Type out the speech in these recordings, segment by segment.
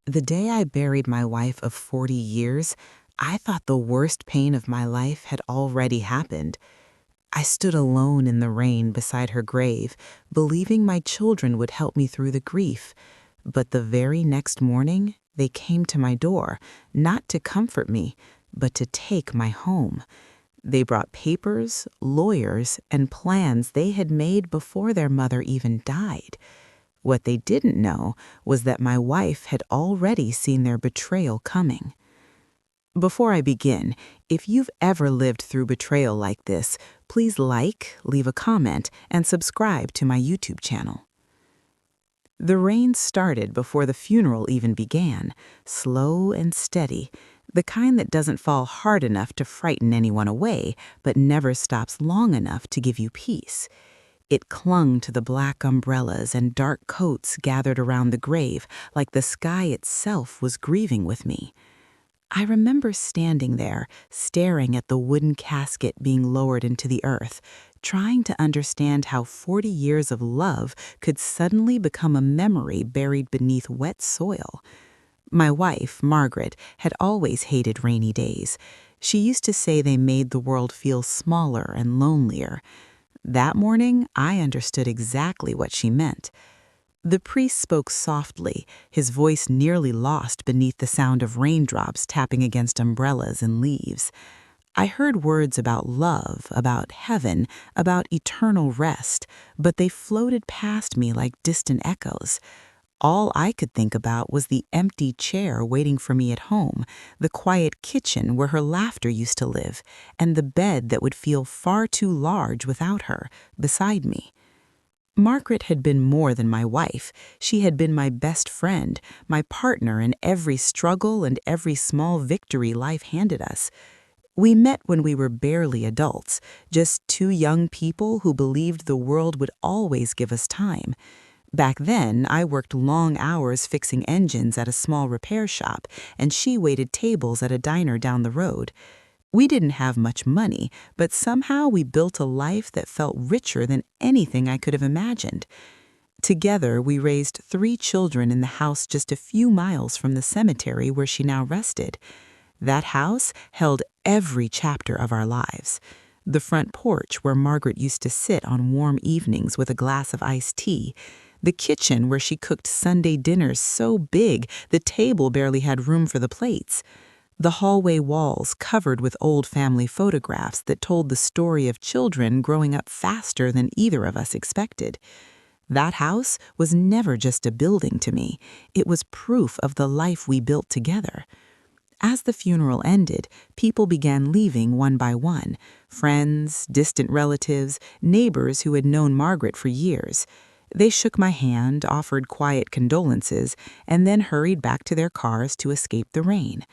The day I buried my wife of 40 years, I thought the worst pain of my life had already happened. I stood alone in the rain beside her grave, believing my children would help me through the grief. But the very next morning, they came to my door, not to comfort me, but to take my home. They brought papers, lawyers, and plans they had made before their mother even died. What they didn't know was that my wife had already seen their betrayal coming. Before I begin, if you've ever lived through betrayal like this, please like, leave a comment, and subscribe to my YouTube channel. The rain started before the funeral even began, slow and steady, the kind that doesn't fall hard enough to frighten anyone away, but never stops long enough to give you peace. It clung to the black umbrellas and dark coats gathered around the grave, like the sky itself was grieving with me. I remember standing there, staring at the wooden casket being lowered into the earth, trying to understand how 40 years of love could suddenly become a memory buried beneath wet soil. My wife, Margaret, had always hated rainy days. She used to say they made the world feel smaller and lonelier. That morning, I understood exactly what she meant. The priest spoke softly, his voice nearly lost beneath the sound of raindrops tapping against umbrellas and leaves. I heard words about love, about heaven, about eternal rest, but they floated past me like distant echoes. All I could think about was the empty chair waiting for me at home, the quiet kitchen where her laughter used to live, and the bed that would feel far too large without her, beside me. Margaret had been more than my wife. She had been my best friend, my partner in every struggle and every small victory life handed us. We met when we were barely adults, just two young people who believed the world would always give us time. Back then, I worked long hours fixing engines at a small repair shop, and she waited tables at a diner down the road. We didn't have much money, but somehow we built a life that felt richer than anything I could have imagined. Together, we raised 3 children in the house just a few miles from the cemetery where she now rested. That house held every chapter of our lives. The front porch where Margaret used to sit on warm evenings with a glass of iced tea. The kitchen where she cooked Sunday dinners so big the table barely had room for the plates. The hallway walls covered with old family photographs that told the story of children growing up faster than either of us expected. That house was never just a building to me. It was proof of the life we built together. As the funeral ended, people began leaving one by one. Friends, distant relatives, neighbors who had known Margaret for years. They shook my hand, offered quiet condolences, and then hurried back to their cars to escape the rain.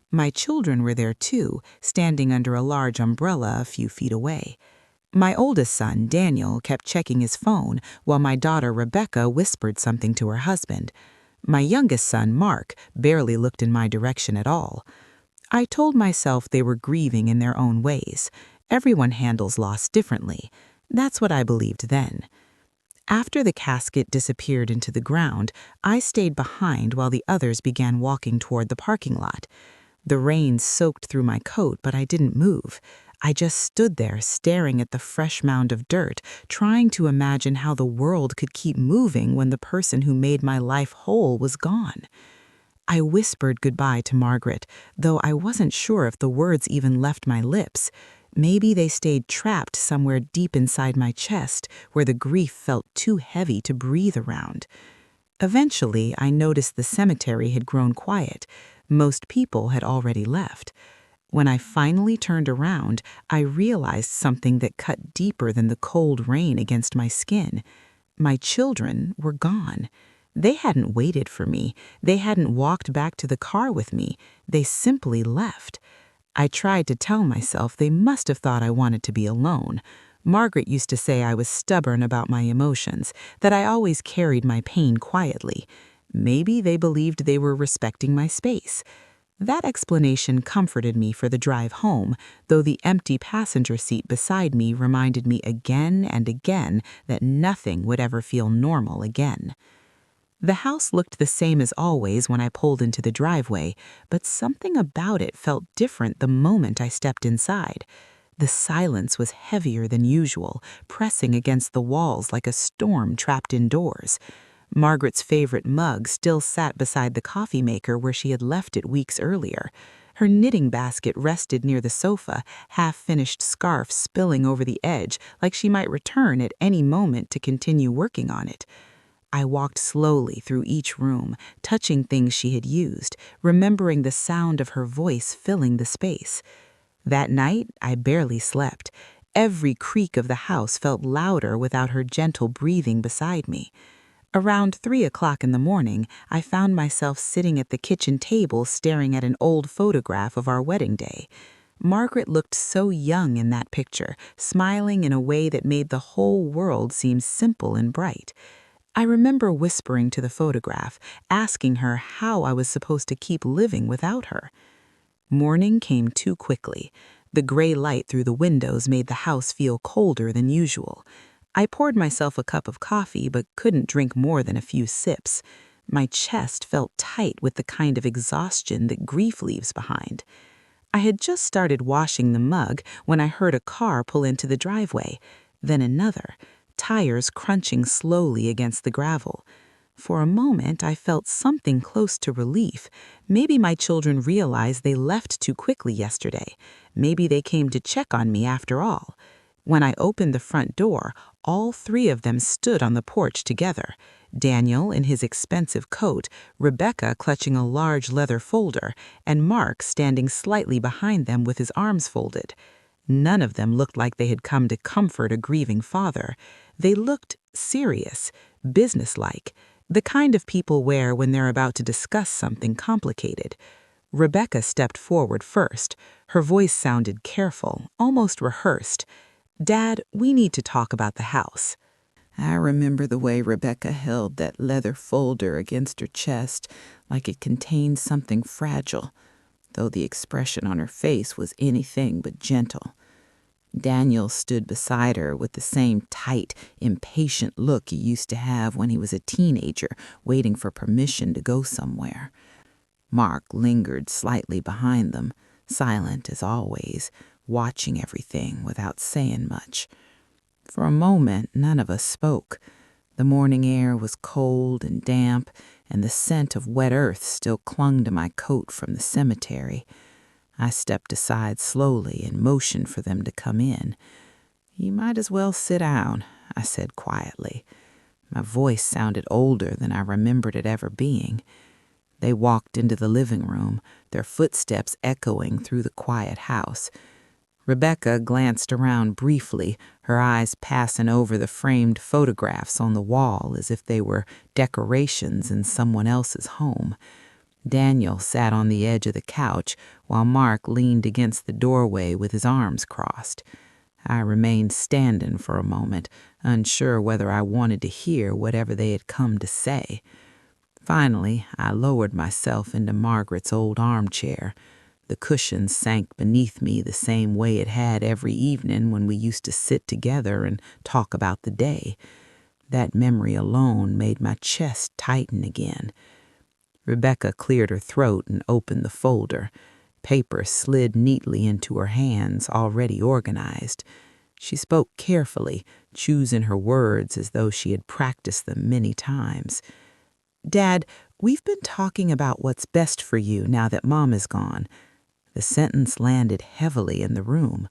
My children were there too, standing under a large umbrella a few feet away. My oldest son, Daniel, kept checking his phone, while my daughter, Rebecca, whispered something to her husband. My youngest son, Mark, barely looked in my direction at all. I told myself they were grieving in their own ways. Everyone handles loss differently. That's what I believed then. After the casket disappeared into the ground, I stayed behind while the others began walking toward the parking lot. The rain soaked through my coat, but I didn't move. I just stood there staring at the fresh mound of dirt, trying to imagine how the world could keep moving when the person who made my life whole was gone. I whispered goodbye to Margaret, though I wasn't sure if the words even left my lips. Maybe they stayed trapped somewhere deep inside my chest, where the grief felt too heavy to breathe around. Eventually, I noticed the cemetery had grown quiet. Most people had already left. When I finally turned around, I realized something that cut deeper than the cold rain against my skin. My children were gone. They hadn't waited for me. They hadn't walked back to the car with me. They simply left. I tried to tell myself they must have thought I wanted to be alone. Margaret used to say I was stubborn about my emotions, that I always carried my pain quietly. Maybe they believed they were respecting my space. That explanation comforted me for the drive home, though the empty passenger seat beside me reminded me again and again that nothing would ever feel normal again. The house looked the same as always when I pulled into the driveway, but something about it felt different the moment I stepped inside. The silence was heavier than usual, pressing against the walls like a storm trapped indoors. Margaret's favorite mug still sat beside the coffee maker where she had left it weeks earlier. Her knitting basket rested near the sofa, half-finished scarf spilling over the edge like she might return at any moment to continue working on it. I walked slowly through each room, touching things she had used, remembering the sound of her voice filling the space. That night, I barely slept. Every creak of the house felt louder without her gentle breathing beside me. Around 3 o'clock in the morning, I found myself sitting at the kitchen table staring at an old photograph of our wedding day. Margaret looked so young in that picture, smiling in a way that made the whole world seem simple and bright. I remember whispering to the photograph, asking her how I was supposed to keep living without her. Morning came too quickly. The gray light through the windows made the house feel colder than usual. I poured myself a cup of coffee but couldn't drink more than a few sips. My chest felt tight with the kind of exhaustion that grief leaves behind. I had just started washing the mug when I heard a car pull into the driveway, then another, tires crunching slowly against the gravel. For a moment, I felt something close to relief. Maybe my children realized they left too quickly yesterday. Maybe they came to check on me after all. When I opened the front door, all three of them stood on the porch together. Daniel in his expensive coat, Rebecca clutching a large leather folder, and Mark standing slightly behind them with his arms folded. None of them looked like they had come to comfort a grieving father. They looked serious, businesslike, the kind of people wear when they're about to discuss something complicated. Rebecca stepped forward first. Her voice sounded careful, almost rehearsed. "Dad, we need to talk about the house." I remember the way Rebecca held that leather folder against her chest like it contained something fragile, though the expression on her face was anything but gentle. Daniel stood beside her with the same tight, impatient look he used to have when he was a teenager waiting for permission to go somewhere. Mark lingered slightly behind them, silent as always, watching everything without saying much. For a moment, none of us spoke. The morning air was cold and damp, and the scent of wet earth still clung to my coat from the cemetery. I stepped aside slowly and motioned for them to come in. "You might as well sit down," I said quietly. My voice sounded older than I remembered it ever being. They walked into the living room, their footsteps echoing through the quiet house. Rebecca glanced around briefly, her eyes passing over the framed photographs on the wall as if they were decorations in someone else's home. Daniel sat on the edge of the couch while Mark leaned against the doorway with his arms crossed. I remained standing for a moment, unsure whether I wanted to hear whatever they had come to say. Finally, I lowered myself into Margaret's old armchair. The cushion sank beneath me the same way it had every evening when we used to sit together and talk about the day. That memory alone made my chest tighten again. Rebecca cleared her throat and opened the folder. Paper slid neatly into her hands, already organized. She spoke carefully, choosing her words as though she had practiced them many times. "Dad, we've been talking about what's best for you now that Mom is gone." The sentence landed heavily in the room.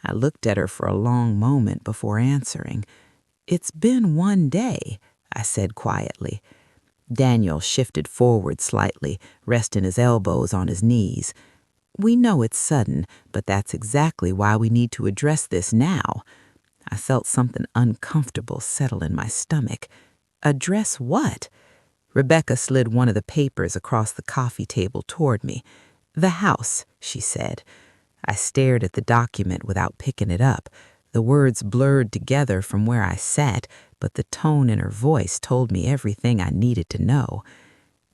I looked at her for a long moment before answering. "It's been one day," I said quietly. Daniel shifted forward slightly, resting his elbows on his knees. "We know it's sudden, but that's exactly why we need to address this now." I felt something uncomfortable settle in my stomach. "Address what?" Rebecca slid one of the papers across the coffee table toward me. "The house," she said. I stared at the document without picking it up. The words blurred together from where I sat, but the tone in her voice told me everything I needed to know.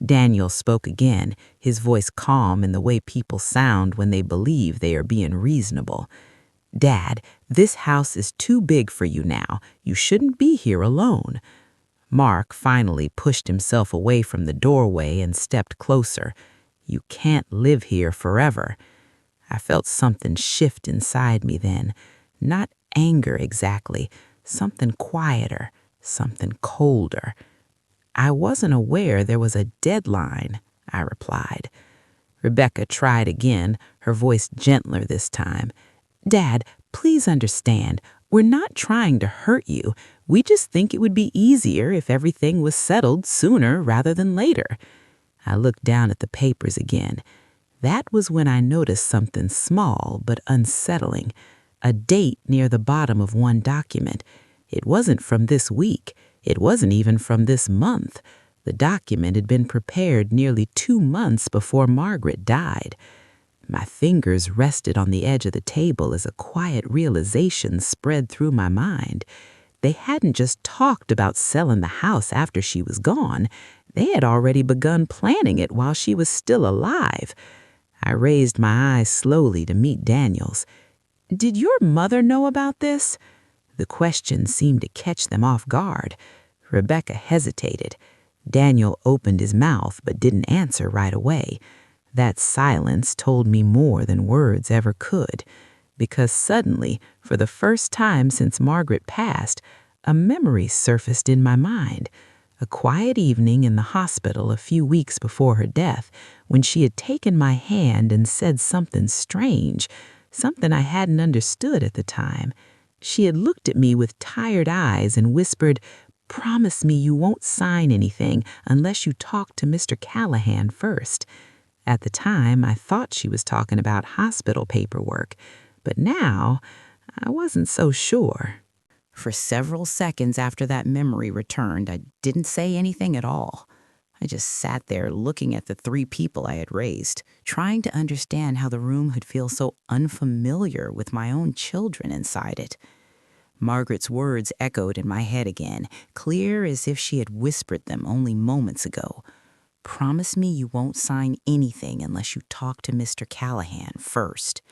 Daniel spoke again, his voice calm in the way people sound when they believe they are being reasonable. "Dad, this house is too big for you now. You shouldn't be here alone." Mark finally pushed himself away from the doorway and stepped closer. "You can't live here forever." I felt something shift inside me then. Not anger exactly, something quieter, something colder. "I wasn't aware there was a deadline," I replied. Rebecca tried again, her voice gentler this time. "Dad, please understand, we're not trying to hurt you. We just think it would be easier if everything was settled sooner rather than later." I looked down at the papers again. That was when I noticed something small but unsettling. A date near the bottom of one document. It wasn't from this week. It wasn't even from this month. The document had been prepared nearly 2 months before Margaret died. My fingers rested on the edge of the table as a quiet realization spread through my mind. They hadn't just talked about selling the house after she was gone. They had already begun planning it while she was still alive. I raised my eyes slowly to meet Daniel's. "Did your mother know about this?" The question seemed to catch them off guard. Rebecca hesitated. Daniel opened his mouth but didn't answer right away. That silence told me more than words ever could, because suddenly, for the first time since Margaret passed, a memory surfaced in my mind. A quiet evening in the hospital a few weeks before her death, when she had taken my hand and said something strange, something I hadn't understood at the time. She had looked at me with tired eyes and whispered, "Promise me you won't sign anything unless you talk to Mr. Callahan first." At the time, I thought she was talking about hospital paperwork, but now I wasn't so sure. For several seconds after that memory returned, I didn't say anything at all. I just sat there looking at the 3 people I had raised, trying to understand how the room could feel so unfamiliar with my own children inside it. Margaret's words echoed in my head again, clear as if she had whispered them only moments ago. "Promise me you won't sign anything unless you talk to Mr. Callahan first."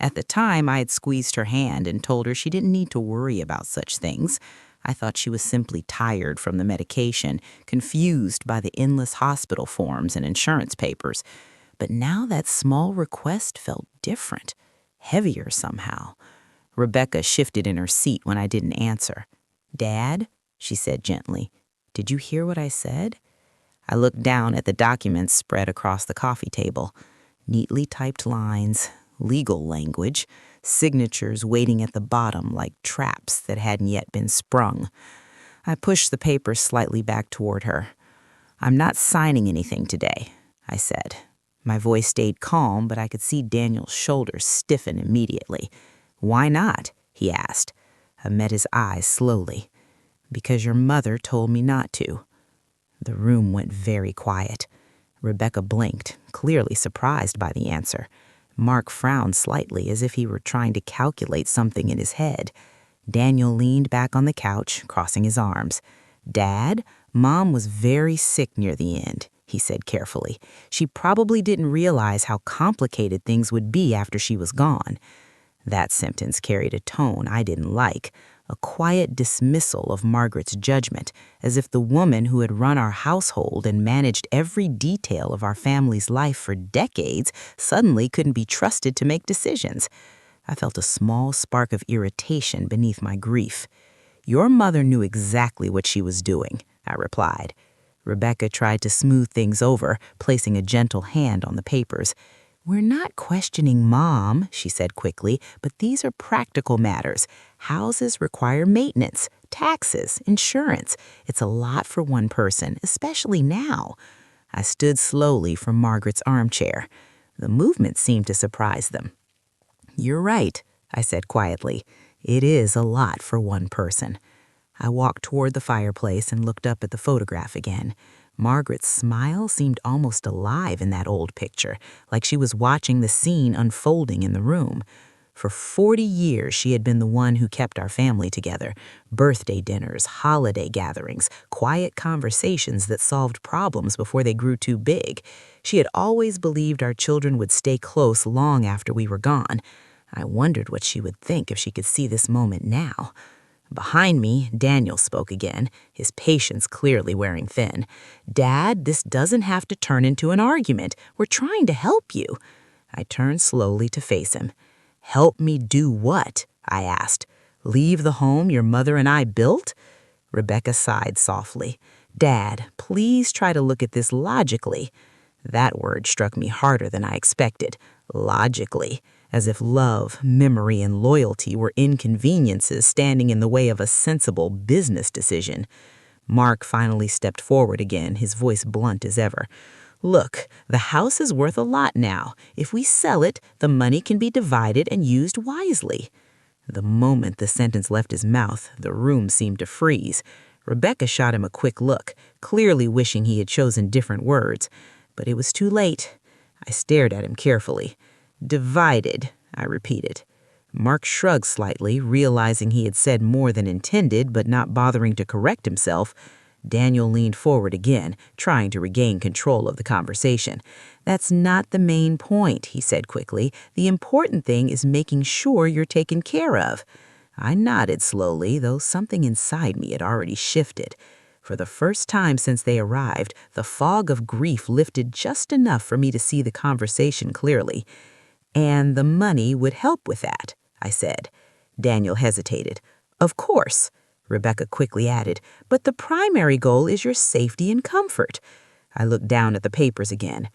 At the time, I had squeezed her hand and told her she didn't need to worry about such things. I thought she was simply tired from the medication, confused by the endless hospital forms and insurance papers. But now that small request felt different, heavier somehow. Rebecca shifted in her seat when I didn't answer. "Dad," she said gently, "did you hear what I said?" I looked down at the documents spread across the coffee table. Neatly typed lines, legal language, signatures waiting at the bottom like traps that hadn't yet been sprung. I pushed the paper slightly back toward her. "I'm not signing anything today," I said. My voice stayed calm, but I could see Daniel's shoulders stiffen immediately. "Why not?" he asked. I met his eyes slowly. "Because your mother told me not to." The room went very quiet. Rebecca blinked, clearly surprised by the answer. Mark frowned slightly as if he were trying to calculate something in his head. Daniel leaned back on the couch, crossing his arms. "Dad, Mom was very sick near the end," he said carefully. "She probably didn't realize how complicated things would be after she was gone." That sentence carried a tone I didn't like, a quiet dismissal of Margaret's judgment, as if the woman who had run our household and managed every detail of our family's life for decades suddenly couldn't be trusted to make decisions. I felt a small spark of irritation beneath my grief. "Your mother knew exactly what she was doing," I replied. Rebecca tried to smooth things over, placing a gentle hand on the papers. "We're not questioning Mom," she said quickly, "but these are practical matters. Houses require maintenance, taxes, insurance. It's a lot for one person, especially now." I stood slowly from Margaret's armchair. The movement seemed to surprise them. "You're right," I said quietly. "It is a lot for one person." I walked toward the fireplace and looked up at the photograph again. Margaret's smile seemed almost alive in that old picture, like she was watching the scene unfolding in the room. For 40 years, she had been the one who kept our family together. Birthday dinners, holiday gatherings, quiet conversations that solved problems before they grew too big. She had always believed our children would stay close long after we were gone. I wondered what she would think if she could see this moment now. Behind me, Daniel spoke again, his patience clearly wearing thin. "Dad, this doesn't have to turn into an argument. We're trying to help you." I turned slowly to face him. "Help me do what?" I asked. "Leave the home your mother and I built?" Rebecca sighed softly. "Dad, please try to look at this logically." That word struck me harder than I expected. Logically. As if love, memory, and loyalty were inconveniences standing in the way of a sensible business decision. Mark finally stepped forward again, his voice blunt as ever. "Look, the house is worth a lot now. If we sell it, the money can be divided and used wisely." The moment the sentence left his mouth, the room seemed to freeze. Rebecca shot him a quick look, clearly wishing he had chosen different words. But it was too late. I stared at him carefully. "Divided," I repeated. Mark shrugged slightly, realizing he had said more than intended, but not bothering to correct himself. Daniel leaned forward again, trying to regain control of the conversation. "That's not the main point," he said quickly. "The important thing is making sure you're taken care of." I nodded slowly, though something inside me had already shifted. For the first time since they arrived, the fog of grief lifted just enough for me to see the conversation clearly. "And the money would help with that," I said. Daniel hesitated. "Of course," Rebecca quickly added, "but the primary goal is your safety and comfort." I looked down at the papers again.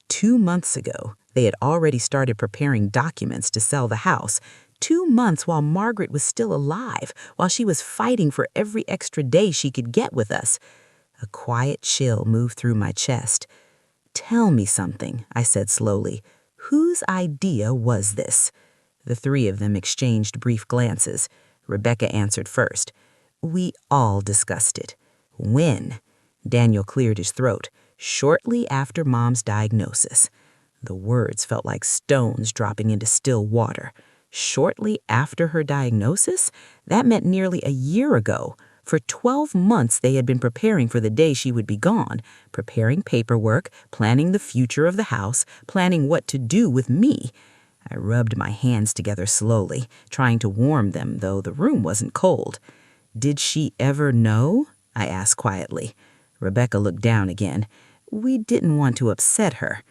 2 months ago, they had already started preparing documents to sell the house. 2 months while Margaret was still alive, while she was fighting for every extra day she could get with us. A quiet chill moved through my chest. "Tell me something," I said slowly. "Whose idea was this?" The three of them exchanged brief glances. Rebecca answered first. "We all discussed it." "When?" Daniel cleared his throat. "Shortly after Mom's diagnosis." The words felt like stones dropping into still water. Shortly after her diagnosis? That meant nearly a year ago. For 12 months they had been preparing for the day she would be gone, preparing paperwork, planning the future of the house, planning what to do with me. I rubbed my hands together slowly, trying to warm them, though the room wasn't cold. "Did she ever know?" I asked quietly. Rebecca looked down again. "We didn't want to upset her."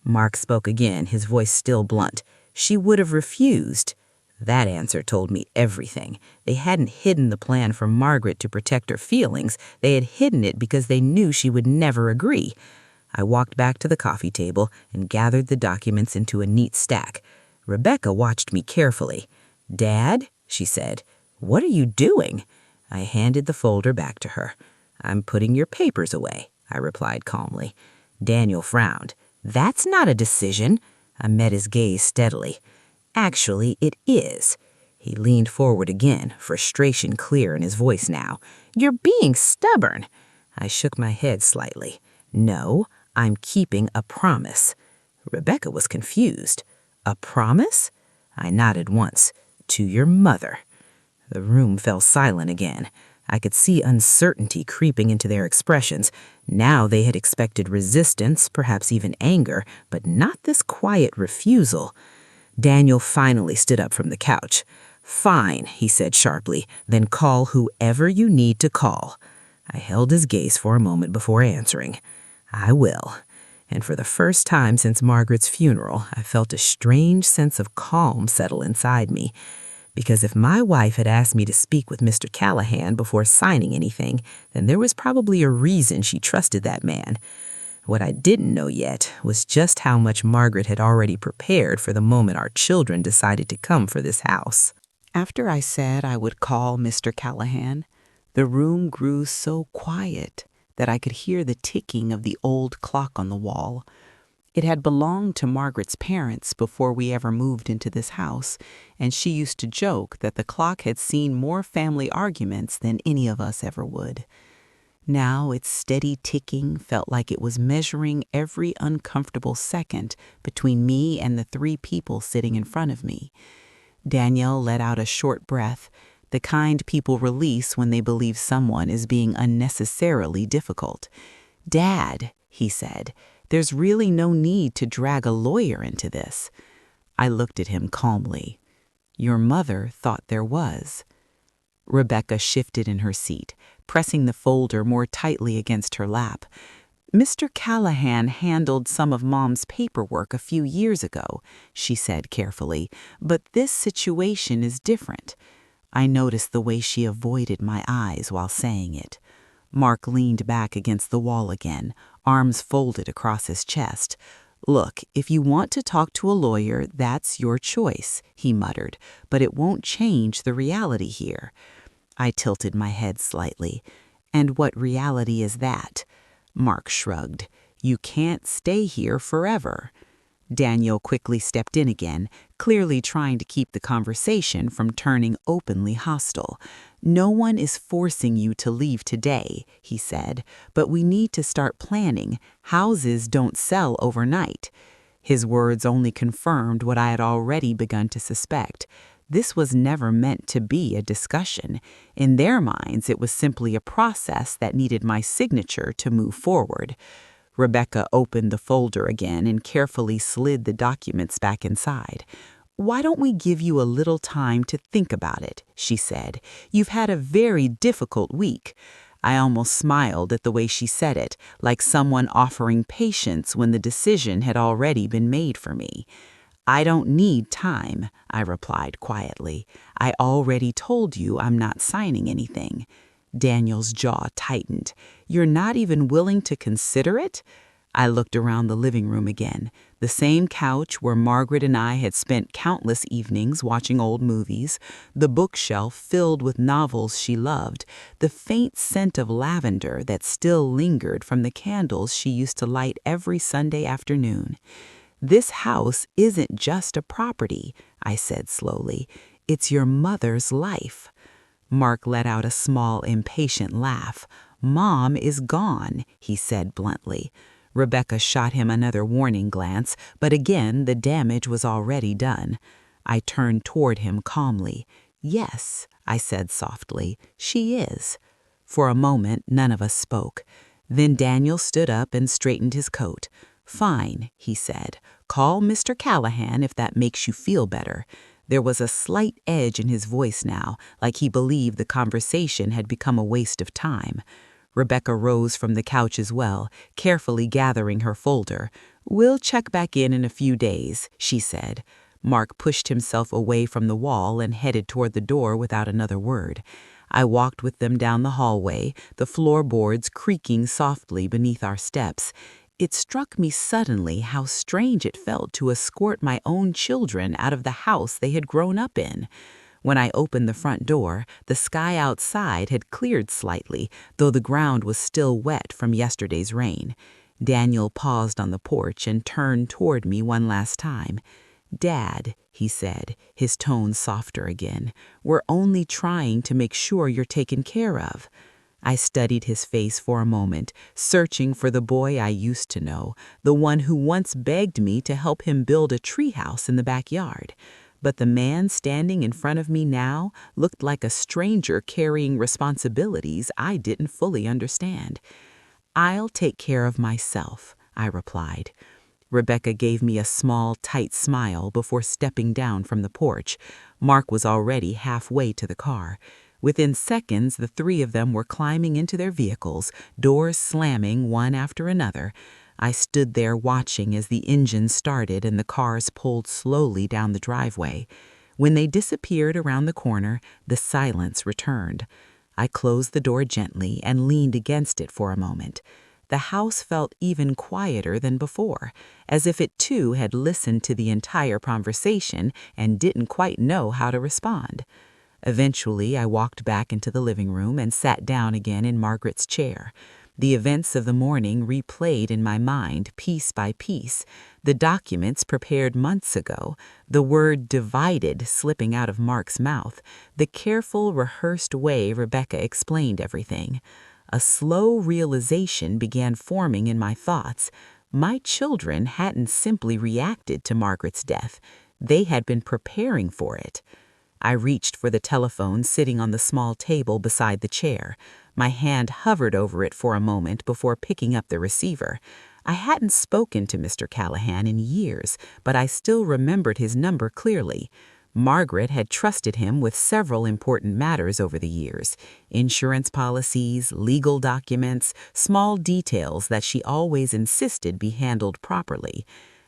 Mark spoke again, his voice still blunt. "She would have refused." That answer told me everything. They hadn't hidden the plan for Margaret to protect her feelings. They had hidden it because they knew she would never agree. I walked back to the coffee table and gathered the documents into a neat stack. Rebecca watched me carefully. "Dad," she said, "what are you doing?" I handed the folder back to her. "I'm putting your papers away," I replied calmly. Daniel frowned. "That's not a decision." I met his gaze steadily. "Actually, it is." He leaned forward again, frustration clear in his voice now. "You're being stubborn." I shook my head slightly. "No, I'm keeping a promise." Rebecca was confused. "A promise?" I nodded once. "To your mother." The room fell silent again. I could see uncertainty creeping into their expressions. Now they had expected resistance, perhaps even anger, but not this quiet refusal. Daniel finally stood up from the couch. "Fine," he said sharply, "then call whoever you need to call." I held his gaze for a moment before answering. "I will." And for the first time since Margaret's funeral, I felt a strange sense of calm settle inside me. Because if my wife had asked me to speak with Mr. Callahan before signing anything, then there was probably a reason she trusted that man. What I didn't know yet was just how much Margaret had already prepared for the moment our children decided to come for this house. After I said I would call Mr. Callahan, the room grew so quiet that I could hear the ticking of the old clock on the wall. It had belonged to Margaret's parents before we ever moved into this house, and she used to joke that the clock had seen more family arguments than any of us ever would. Now its steady ticking felt like it was measuring every uncomfortable second between me and the 3 people sitting in front of me. Danielle let out a short breath, the kind people release when they believe someone is being unnecessarily difficult. "Dad," he said, "there's really no need to drag a lawyer into this." I looked at him calmly. "Your mother thought there was." Rebecca shifted in her seat, pressing the folder more tightly against her lap. Mr. Callahan handled some of Mom's paperwork a few years ago, she said carefully, but this situation is different. I noticed the way she avoided my eyes while saying it. Mark leaned back against the wall again, arms folded across his chest. "Look, if you want to talk to a lawyer, that's your choice," he muttered, "but it won't change the reality here." I tilted my head slightly. "And what reality is that?" Mark shrugged. "You can't stay here forever." Daniel quickly stepped in again, clearly trying to keep the conversation from turning openly hostile. "No one is forcing you to leave today," he said, "but we need to start planning. Houses don't sell overnight." His words only confirmed what I had already begun to suspect. This was never meant to be a discussion. In their minds, it was simply a process that needed my signature to move forward. Rebecca opened the folder again and carefully slid the documents back inside. "Why don't we give you a little time to think about it?" she said. "You've had a very difficult week." I almost smiled at the way she said it, like someone offering patience when the decision had already been made for me. "I don't need time," I replied quietly. "I already told you I'm not signing anything." Daniel's jaw tightened. "You're not even willing to consider it?" I looked around the living room again, the same couch where Margaret and I had spent countless evenings watching old movies, the bookshelf filled with novels she loved, the faint scent of lavender that still lingered from the candles she used to light every Sunday afternoon. "This house isn't just a property," I said slowly. "It's your mother's life." Mark let out a small, impatient laugh. "Mom is gone," he said bluntly. Rebecca shot him another warning glance, but again the damage was already done. I turned toward him calmly. "Yes," I said softly, "she is." For a moment, none of us spoke. Then Daniel stood up and straightened his coat. "Fine," he said. "Call Mr. Callahan if that makes you feel better." There was a slight edge in his voice now, like he believed the conversation had become a waste of time. Rebecca rose from the couch as well, carefully gathering her folder. "We'll check back in a few days," she said. Mark pushed himself away from the wall and headed toward the door without another word. I walked with them down the hallway, the floorboards creaking softly beneath our steps. It struck me suddenly how strange it felt to escort my own children out of the house they had grown up in. When I opened the front door, the sky outside had cleared slightly, though the ground was still wet from yesterday's rain. Daniel paused on the porch and turned toward me one last time. "Dad," he said, his tone softer again, "we're only trying to make sure you're taken care of." I studied his face for a moment, searching for the boy I used to know, the one who once begged me to help him build a treehouse in the backyard. But the man standing in front of me now looked like a stranger carrying responsibilities I didn't fully understand. "I'll take care of myself," I replied. Rebecca gave me a small, tight smile before stepping down from the porch. Mark was already halfway to the car. Within seconds, the three of them were climbing into their vehicles, doors slamming one after another. I stood there watching as the engine started and the cars pulled slowly down the driveway. When they disappeared around the corner, the silence returned. I closed the door gently and leaned against it for a moment. The house felt even quieter than before, as if it too had listened to the entire conversation and didn't quite know how to respond. Eventually, I walked back into the living room and sat down again in Margaret's chair. The events of the morning replayed in my mind piece by piece, the documents prepared months ago, the word divided slipping out of Mark's mouth, the careful, rehearsed way Rebecca explained everything. A slow realization began forming in my thoughts. My children hadn't simply reacted to Margaret's death. They had been preparing for it. I reached for the telephone sitting on the small table beside the chair. My hand hovered over it for a moment before picking up the receiver. I hadn't spoken to Mr. Callahan in years, but I still remembered his number clearly. Margaret had trusted him with several important matters over the years: insurance policies, legal documents, small details that she always insisted be handled properly.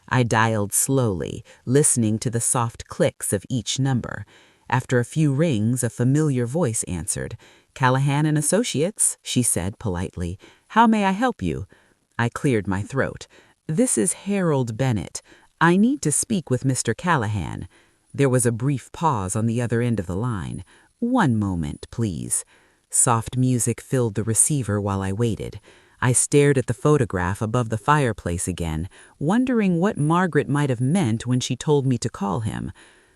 I dialed slowly, listening to the soft clicks of each number. After a few rings, a familiar voice answered. "Callahan and Associates," she said politely. "How may I help you?" I cleared my throat. "This is Harold Bennett. I need to speak with Mr. Callahan." There was a brief pause on the other end of the line. "One moment, please." Soft music filled the receiver while I waited. I stared at the photograph above the fireplace again, wondering what Margaret might have meant when she told me to call him.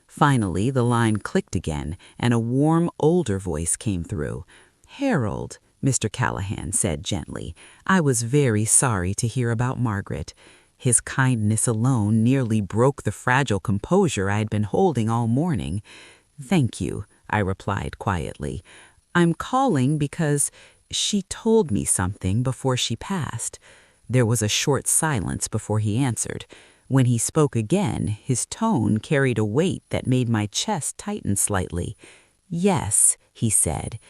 Finally, the line clicked again, and a warm, older voice came through. "Harold," Mr. Callahan said gently, "I was very sorry to hear about Margaret." His kindness alone nearly broke the fragile composure I had been holding all morning. "Thank you," I replied quietly. "I'm calling because she told me something before she passed." There was a short silence before he answered. When he spoke again, his tone carried a weight that made my chest tighten slightly. "Yes," he said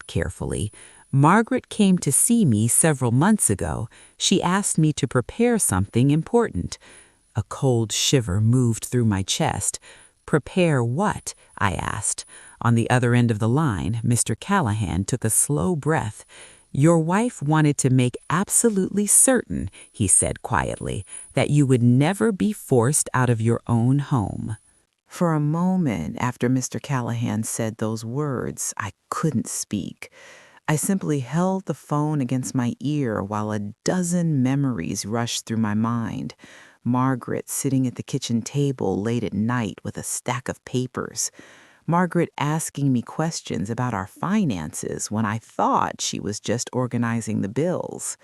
carefully. "Margaret came to see me several months ago. She asked me to prepare something important." A cold shiver moved through my chest. "Prepare what?" I asked. On the other end of the line, Mr. Callahan took a slow breath. "Your wife wanted to make absolutely certain," he said quietly, "that you would never be forced out of your own home." For a moment after Mr. Callahan said those words, I couldn't speak. I simply held the phone against my ear while a dozen memories rushed through my mind. Margaret sitting at the kitchen table late at night with a stack of papers. Margaret asking me questions about our finances when I thought she was just organizing the bills.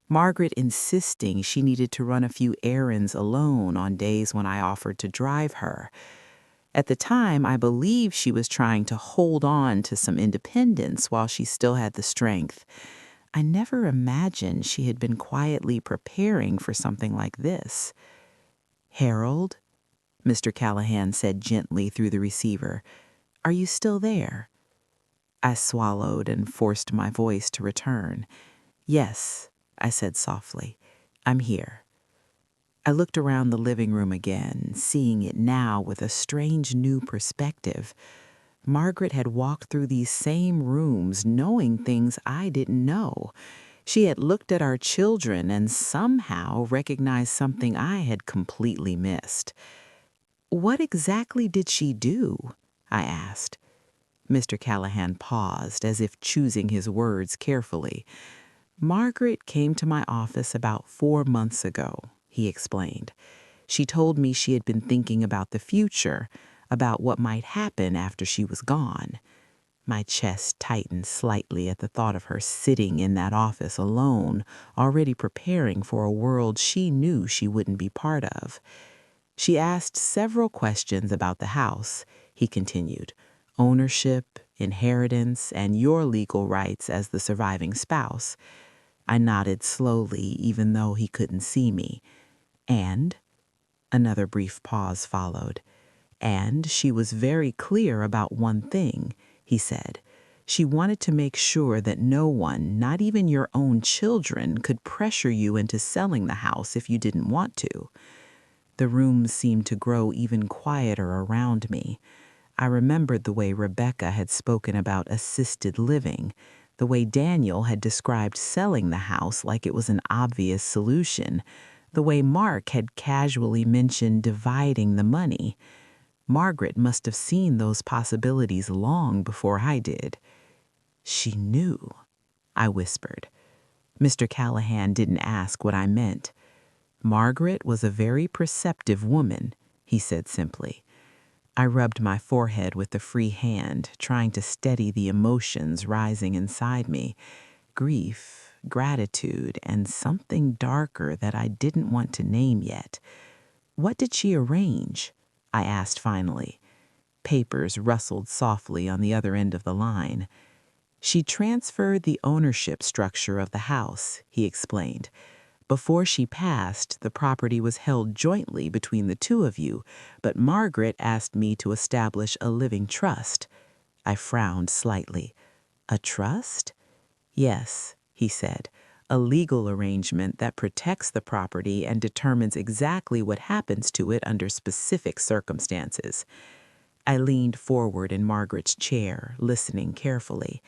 Margaret insisting she needed to run a few errands alone on days when I offered to drive her. At the time, I believed she was trying to hold on to some independence while she still had the strength. I never imagined she had been quietly preparing for something like this. "Harold?" Mr. Callahan said gently through the receiver. "Are you still there?" I swallowed and forced my voice to return. "Yes," I said softly. "I'm here." I looked around the living room again, seeing it now with a strange new perspective. Margaret had walked through these same rooms knowing things I didn't know. She had looked at our children and somehow recognized something I had completely missed. "What exactly did she do?" I asked. Mr. Callahan paused, as if choosing his words carefully. "Margaret came to my office about 4 months ago," he explained. "She told me she had been thinking about the future, about what might happen after she was gone." My chest tightened slightly at the thought of her sitting in that office alone, already preparing for a world she knew she wouldn't be part of. "She asked several questions about the house," he continued. "Ownership, inheritance, and your legal rights as the surviving spouse." I nodded slowly, even though he couldn't see me. "And?" Another brief pause followed. "And she was very clear about one thing," he said. "She wanted to make sure that no one, not even your own children, could pressure you into selling the house if you didn't want to." The room seemed to grow even quieter around me. I remembered the way Rebecca had spoken about assisted living, the way Daniel had described selling the house like it was an obvious solution, the way Mark had casually mentioned dividing the money. Margaret must have seen those possibilities long before I did. "She knew," I whispered. Mr. Callahan didn't ask what I meant. "Margaret was a very perceptive woman," he said simply. I rubbed my forehead with the free hand, trying to steady the emotions rising inside me. Grief, gratitude, and something darker that I didn't want to name yet. "What did she arrange?" I asked finally. Papers rustled softly on the other end of the line. "She transferred the ownership structure of the house," he explained. Before she passed, the property was held jointly between the two of you, but Margaret asked me to establish a living trust. I frowned slightly. A trust? Yes, he said, a legal arrangement that protects the property and determines exactly what happens to it under specific circumstances. I leaned forward in Margaret's chair, listening carefully.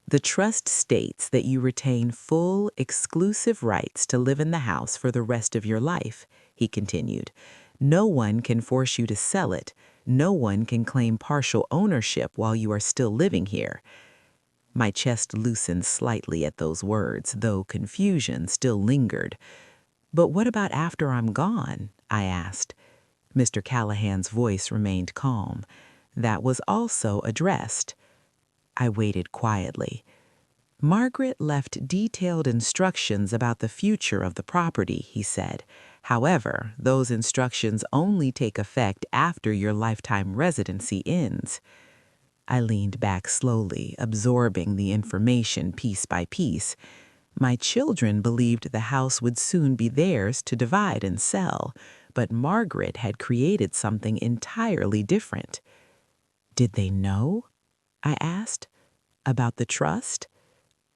The trust states that you retain full, exclusive rights to live in the house for the rest of your life, he continued. No one can force you to sell it. No one can claim partial ownership while you are still living here. My chest loosened slightly at those words, though confusion still lingered. But what about after I'm gone? I asked. Mr. Callahan's voice remained calm. That was also addressed. I waited quietly. Margaret left detailed instructions about the future of the property, he said. However, those instructions only take effect after your lifetime residency ends. I leaned back slowly, absorbing the information piece by piece. My children believed the house would soon be theirs to divide and sell, but Margaret had created something entirely different. Did they know? I asked. About the trust?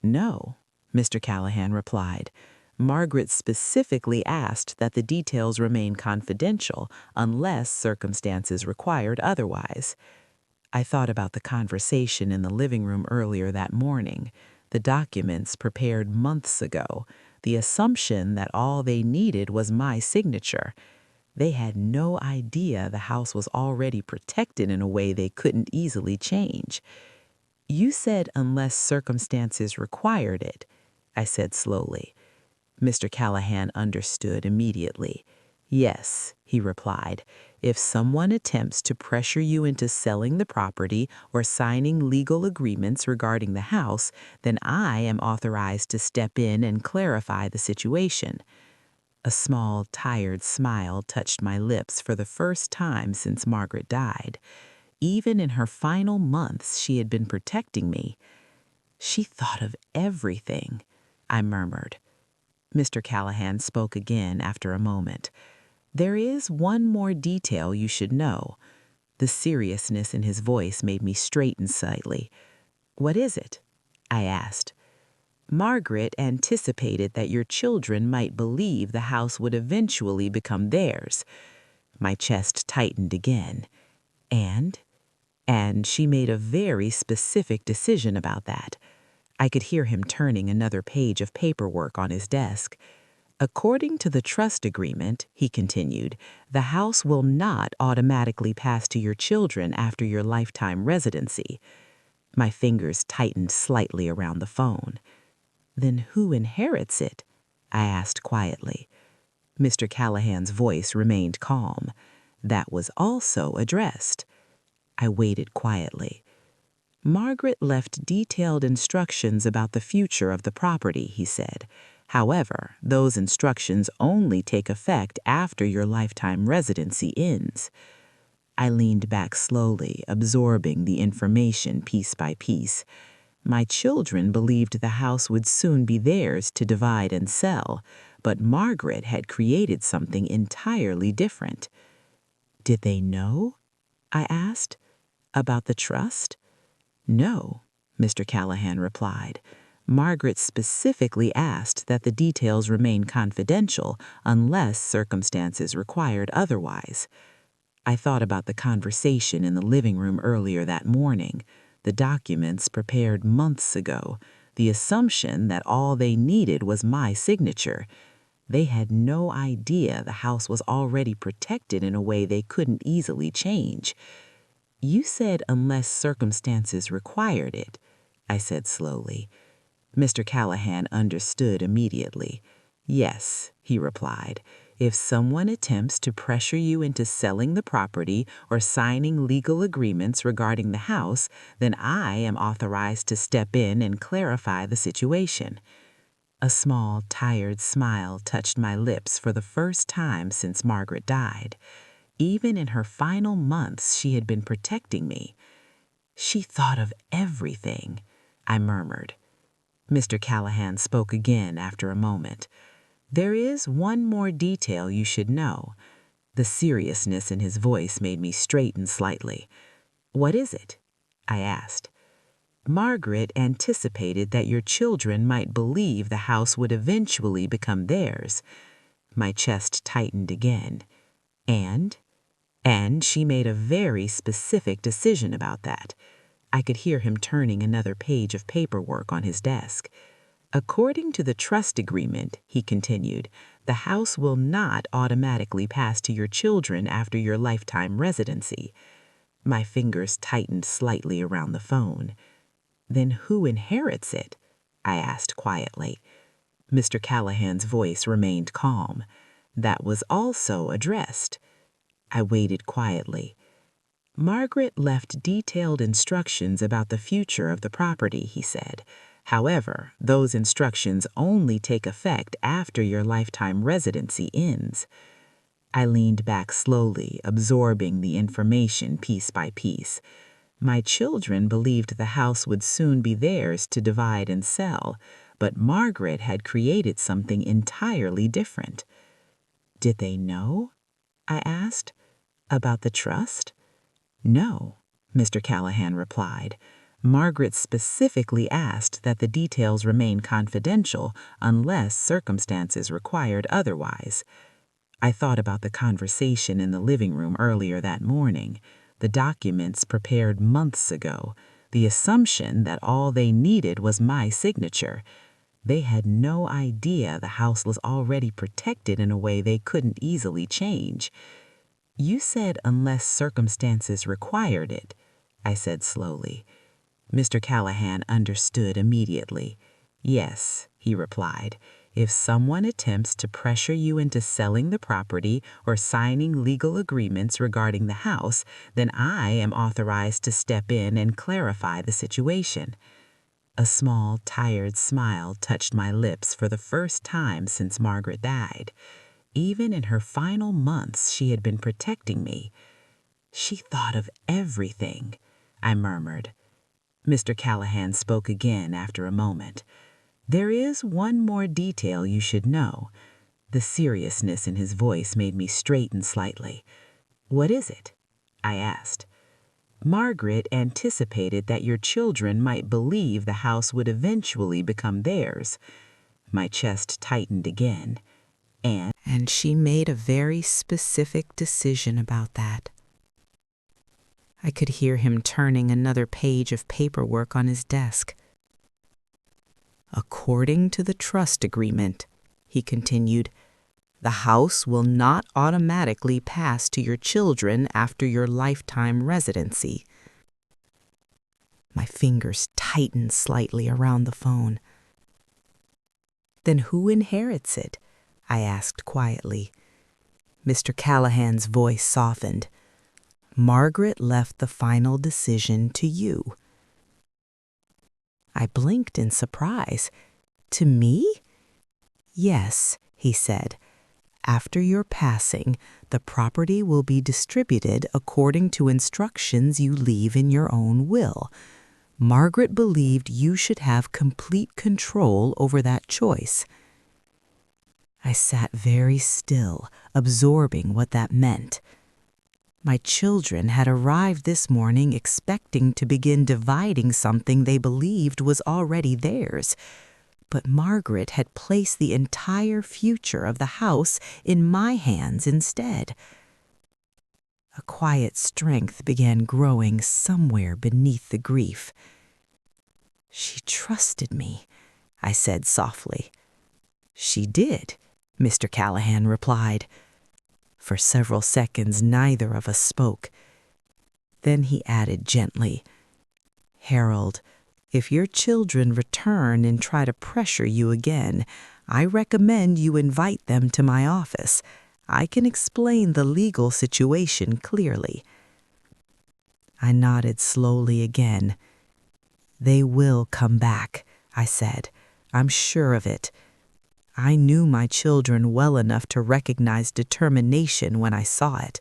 No, Mr. Callahan replied. Margaret specifically asked that the details remain confidential unless circumstances required otherwise. I thought about the conversation in the living room earlier that morning, the documents prepared months ago, the assumption that all they needed was my signature. They had no idea the house was already protected in a way they couldn't easily change. You said unless circumstances required it, I said slowly. Mr. Callahan understood immediately. Yes, he replied. If someone attempts to pressure you into selling the property or signing legal agreements regarding the house, then I am authorized to step in and clarify the situation. A small, tired smile touched my lips for the first time since Margaret died. Even in her final months, she had been protecting me. She thought of everything, I murmured. Mr. Callahan spoke again after a moment. There is one more detail you should know. The seriousness in his voice made me straighten slightly. What is it? I asked. Margaret anticipated that your children might believe the house would eventually become theirs. My chest tightened again. And she made a very specific decision about that. I could hear him turning another page of paperwork on his desk. According to the trust agreement, he continued, the house will not automatically pass to your children after your lifetime residency. My fingers tightened slightly around the phone. Then who inherits it? I asked quietly. Mr. Callahan's voice remained calm. That was also addressed. I waited quietly. Margaret left detailed instructions about the future of the property, he said. However, those instructions only take effect after your lifetime residency ends. I leaned back slowly, absorbing the information piece by piece. My children believed the house would soon be theirs to divide and sell, but Margaret had created something entirely different. Did they know? I asked. About the trust? No, Mr. Callahan replied. Margaret specifically asked that the details remain confidential unless circumstances required otherwise. I thought about the conversation in the living room earlier that morning, the documents prepared months ago, the assumption that all they needed was my signature. They had no idea the house was already protected in a way they couldn't easily change. You said unless circumstances required it, I said slowly. Mr. Callahan understood immediately. Yes, he replied. If someone attempts to pressure you into selling the property or signing legal agreements regarding the house, then I am authorized to step in and clarify the situation. A small, tired smile touched my lips for the first time since Margaret died. Even in her final months, she had been protecting me. She thought of everything, I murmured. Mr. Callahan spoke again after a moment. There is one more detail you should know. The seriousness in his voice made me straighten slightly. What is it? I asked. Margaret anticipated that your children might believe the house would eventually become theirs. My chest tightened again. And she made a very specific decision about that. I could hear him turning another page of paperwork on his desk. According to the trust agreement, he continued, the house will not automatically pass to your children after your lifetime residency. My fingers tightened slightly around the phone. Then who inherits it? I asked quietly. Mr. Callahan's voice remained calm. That was also addressed. I waited quietly. Margaret left detailed instructions about the future of the property, he said. However, those instructions only take effect after your lifetime residency ends. I leaned back slowly, absorbing the information piece by piece. My children believed the house would soon be theirs to divide and sell, but Margaret had created something entirely different. Did they know? I asked. About the trust? No, Mr. Callahan replied. Margaret specifically asked that the details remain confidential unless circumstances required otherwise. I thought about the conversation in the living room earlier that morning, the documents prepared months ago, the assumption that all they needed was my signature. They had no idea the house was already protected in a way they couldn't easily change. You said unless circumstances required it, I said slowly. Mr. Callahan understood immediately. Yes, he replied. If someone attempts to pressure you into selling the property or signing legal agreements regarding the house, then I am authorized to step in and clarify the situation. A small, tired smile touched my lips for the first time since Margaret died. Even in her final months, she had been protecting me. She thought of everything, I murmured. Mr. Callahan spoke again after a moment. There is one more detail you should know. The seriousness in his voice made me straighten slightly. What is it? I asked. Margaret anticipated that your children might believe the house would eventually become theirs. My chest tightened again. And she made a very specific decision about that. I could hear him turning another page of paperwork on his desk. According to the trust agreement, he continued, the house will not automatically pass to your children after your lifetime residency. My fingers tightened slightly around the phone. Then who inherits it? I asked quietly. Mr. Callahan's voice softened. Margaret left the final decision to you. I blinked in surprise. To me? Yes, he said. After your passing, the property will be distributed according to instructions you leave in your own will. Margaret believed you should have complete control over that choice. I sat very still, absorbing what that meant. My children had arrived this morning expecting to begin dividing something they believed was already theirs, but Margaret had placed the entire future of the house in my hands instead. A quiet strength began growing somewhere beneath the grief. She trusted me, I said softly. She did, Mr. Callahan replied. For several seconds, neither of us spoke. Then he added gently, Harold, if your children return and try to pressure you again, I recommend you invite them to my office. I can explain the legal situation clearly. I nodded slowly again. They will come back, I said. I'm sure of it. I knew my children well enough to recognize determination when I saw it.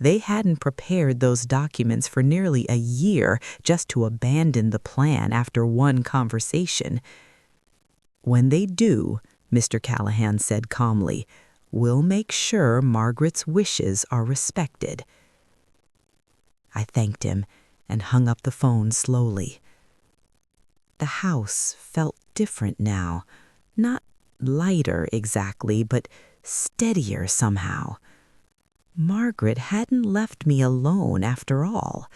They hadn't prepared those documents for nearly a year just to abandon the plan after one conversation. When they do, Mr. Callahan said calmly. "We'll make sure Margaret's wishes are respected." I thanked him and hung up the phone slowly. The house felt different now. Not lighter exactly, but steadier somehow. Margaret hadn't left me alone after all.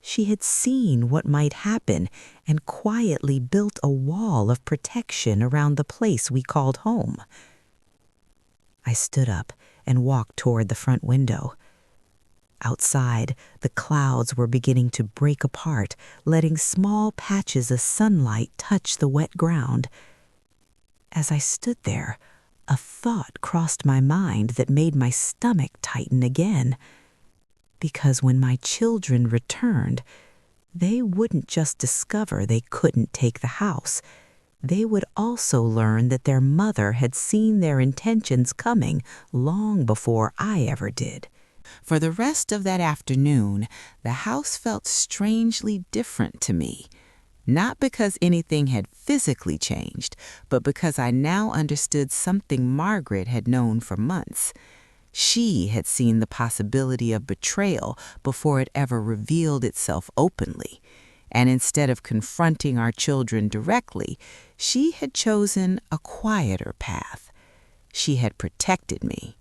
She had seen what might happen and quietly built a wall of protection around the place we called home. I stood up and walked toward the front window. Outside, the clouds were beginning to break apart, letting small patches of sunlight touch the wet ground. As I stood there, a thought crossed my mind that made my stomach tighten again. Because when my children returned, they wouldn't just discover they couldn't take the house. They would also learn that their mother had seen their intentions coming long before I ever did. For the rest of that afternoon, the house felt strangely different to me. Not because anything had physically changed, but because I now understood something Margaret had known for months. She had seen the possibility of betrayal before it ever revealed itself openly. And instead of confronting our children directly, she had chosen a quieter path. She had protected me.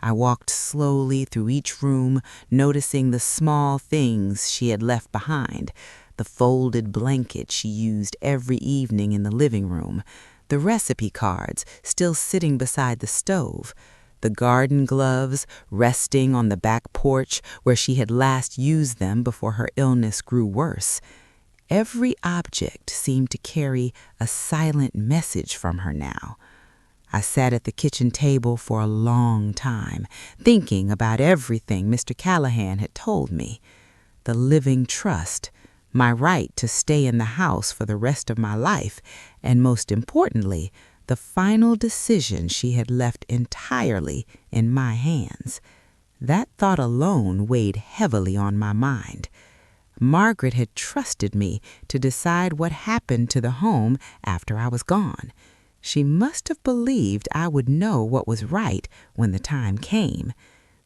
I walked slowly through each room, noticing the small things she had left behind. The folded blanket she used every evening in the living room, the recipe cards still sitting beside the stove, the garden gloves resting on the back porch where she had last used them before her illness grew worse. Every object seemed to carry a silent message from her now. I sat at the kitchen table for a long time, thinking about everything Mr. Callahan had told me. The living trust, my right to stay in the house for the rest of my life, and most importantly, the final decision she had left entirely in my hands. That thought alone weighed heavily on my mind. Margaret had trusted me to decide what happened to the home after I was gone. She must have believed I would know what was right when the time came.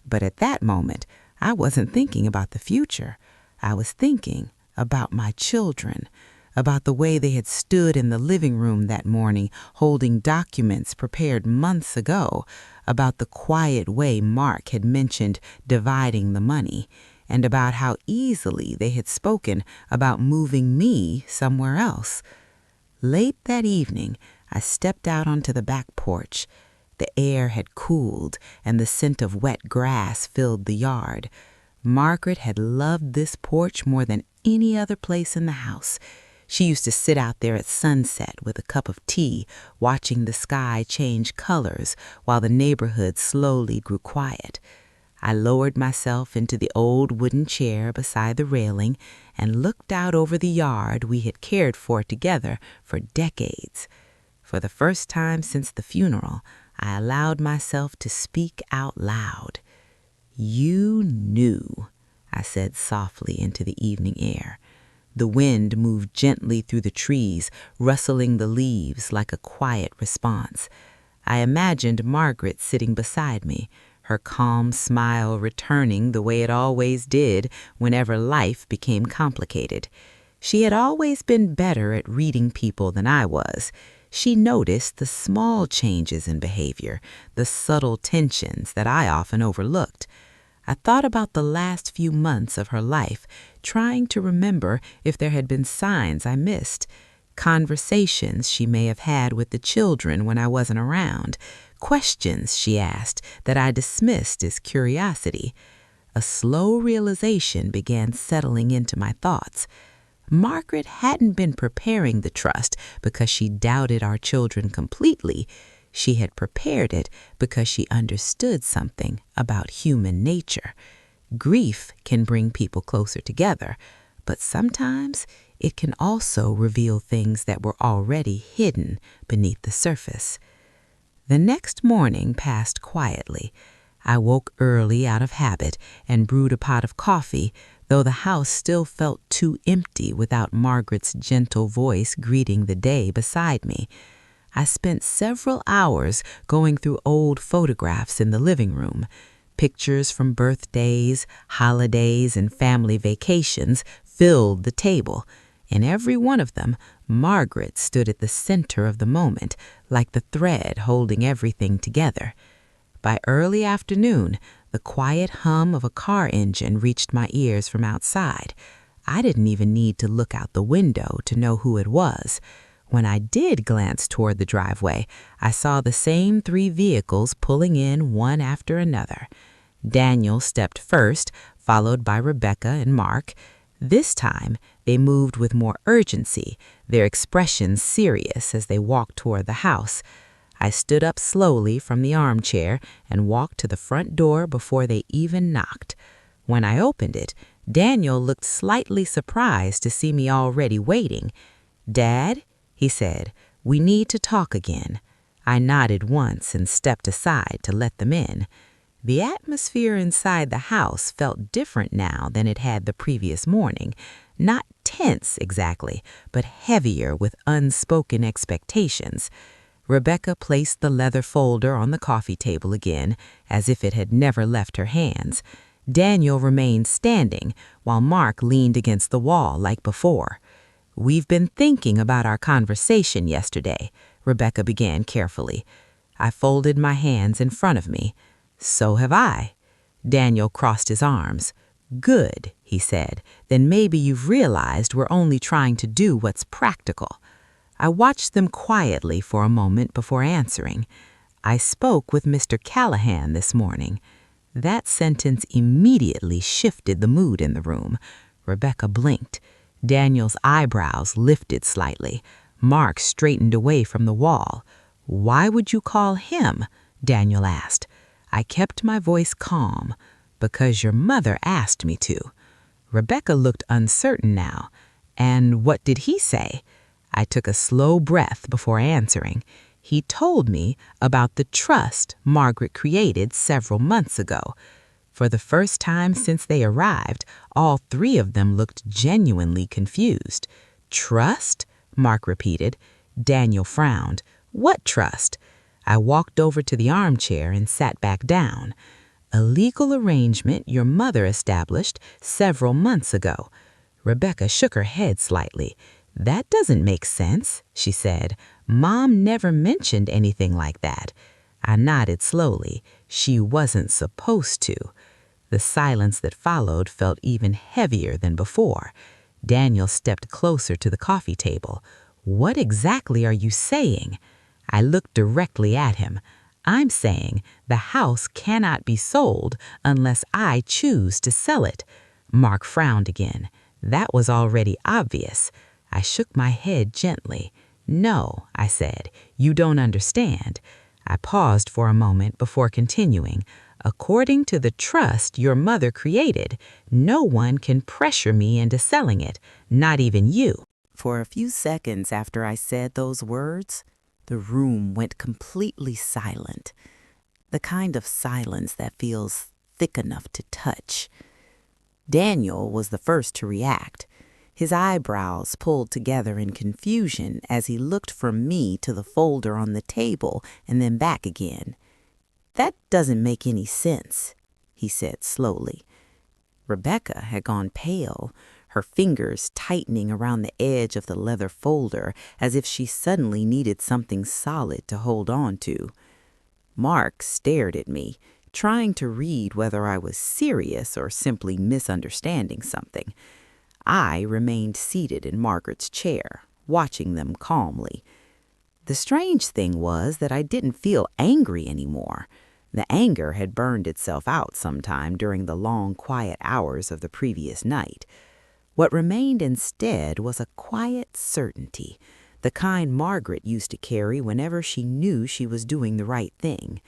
But at that moment, I wasn't thinking about the future. I was thinking about my children, about the way they had stood in the living room that morning holding documents prepared months ago, about the quiet way Mark had mentioned dividing the money, and about how easily they had spoken about moving me somewhere else. Late that evening, I stepped out onto the back porch. The air had cooled, and the scent of wet grass filled the yard. Margaret had loved this porch more than any other place in the house. She used to sit out there at sunset with a cup of tea, watching the sky change colors while the neighborhood slowly grew quiet. I lowered myself into the old wooden chair beside the railing and looked out over the yard we had cared for together for decades. For the first time since the funeral, I allowed myself to speak out loud. "You knew," I said softly into the evening air. The wind moved gently through the trees, rustling the leaves like a quiet response. I imagined Margaret sitting beside me, her calm smile returning the way it always did whenever life became complicated. She had always been better at reading people than I was. She noticed the small changes in behavior, the subtle tensions that I often overlooked. I thought about the last few months of her life, trying to remember if there had been signs I missed, conversations she may have had with the children when I wasn't around, questions she asked that I dismissed as curiosity. A slow realization began settling into my thoughts. Margaret hadn't been preparing the trust because she doubted our children completely. She had prepared it because she understood something about human nature. Grief can bring people closer together, but sometimes it can also reveal things that were already hidden beneath the surface. The next morning passed quietly. I woke early out of habit and brewed a pot of coffee, though the house still felt too empty without Margaret's gentle voice greeting the day beside me. I spent several hours going through old photographs in the living room. Pictures from birthdays, holidays, and family vacations filled the table. In every one of them, Margaret stood at the center of the moment, like the thread holding everything together. By early afternoon, the quiet hum of a car engine reached my ears from outside. I didn't even need to look out the window to know who it was. When I did glance toward the driveway, I saw the same 3 vehicles pulling in one after another. Daniel stepped first, followed by Rebecca and Mark. This time, they moved with more urgency, their expressions serious as they walked toward the house. I stood up slowly from the armchair and walked to the front door before they even knocked. When I opened it, Daniel looked slightly surprised to see me already waiting. "Dad," he said, "we need to talk again." I nodded once and stepped aside to let them in. The atmosphere inside the house felt different now than it had the previous morning. Not tense exactly, but heavier with unspoken expectations. Rebecca placed the leather folder on the coffee table again, as if it had never left her hands. Daniel remained standing, while Mark leaned against the wall like before. "We've been thinking about our conversation yesterday," Rebecca began carefully. I folded my hands in front of me. "So have I." Daniel crossed his arms. "Good," he said. "Then maybe you've realized we're only trying to do what's practical." I watched them quietly for a moment before answering. "I spoke with Mr. Callahan this morning." That sentence immediately shifted the mood in the room. Rebecca blinked. Daniel's eyebrows lifted slightly. Mark straightened away from the wall. "Why would you call him?" Daniel asked. I kept my voice calm. "Because your mother asked me to." Rebecca looked uncertain now. "And what did he say?" I took a slow breath before answering. "He told me about the trust Margaret created several months ago." For the first time since they arrived, all 3 of them looked genuinely confused. "Trust?" Mark repeated. Daniel frowned. "What trust?" I walked over to the armchair and sat back down. "A legal arrangement your mother established several months ago." Rebecca shook her head slightly. "That doesn't make sense," she said. "Mom never mentioned anything like that." I nodded slowly. She wasn't supposed to. The silence that followed felt even heavier than before. Daniel stepped closer to the coffee table. "What exactly are you saying?" I looked directly at him. "I'm saying the house cannot be sold unless I choose to sell it." Mark frowned again. That was already obvious. I shook my head gently. "No," I said, "you don't understand." I paused for a moment before continuing. "According to the trust your mother created, no one can pressure me into selling it, not even you." For a few seconds after I said those words, the room went completely silent. The kind of silence that feels thick enough to touch. Daniel was the first to react. His eyebrows pulled together in confusion as he looked from me to the folder on the table and then back again. "That doesn't make any sense," he said slowly. Rebecca had gone pale, her fingers tightening around the edge of the leather folder as if she suddenly needed something solid to hold on to. Mark stared at me, trying to read whether I was serious or simply misunderstanding something. I remained seated in Margaret's chair, watching them calmly. The strange thing was that I didn't feel angry anymore. The anger had burned itself out sometime during the long, quiet hours of the previous night. What remained instead was a quiet certainty, the kind Margaret used to carry whenever she knew she was doing the right thing.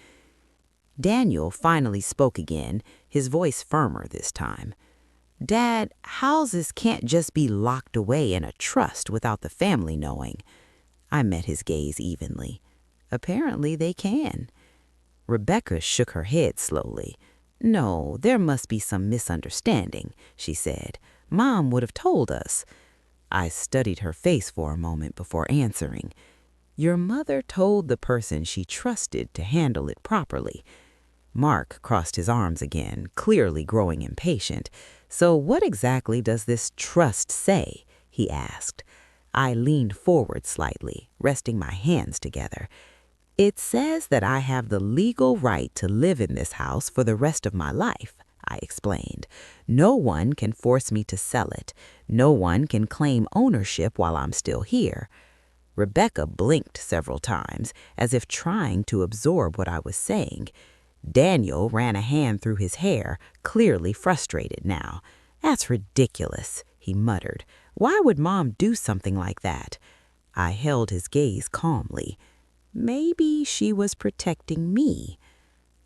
Daniel finally spoke again, his voice firmer this time. "Dad, houses can't just be locked away in a trust without the family knowing." I met his gaze evenly. "Apparently they can." Rebecca shook her head slowly. "No, there must be some misunderstanding," she said. "Mom would have told us." I studied her face for a moment before answering. Your mother told the person she trusted to handle it properly. Mark crossed his arms again, clearly growing impatient. So what exactly does this trust say? He asked. I leaned forward slightly, resting my hands together. It says that I have the legal right to live in this house for the rest of my life, I explained. No one can force me to sell it. No one can claim ownership while I'm still here. Rebecca blinked several times, as if trying to absorb what I was saying. Daniel ran a hand through his hair, clearly frustrated now. That's ridiculous, he muttered. Why would Mom do something like that? I held his gaze calmly. Maybe she was protecting me.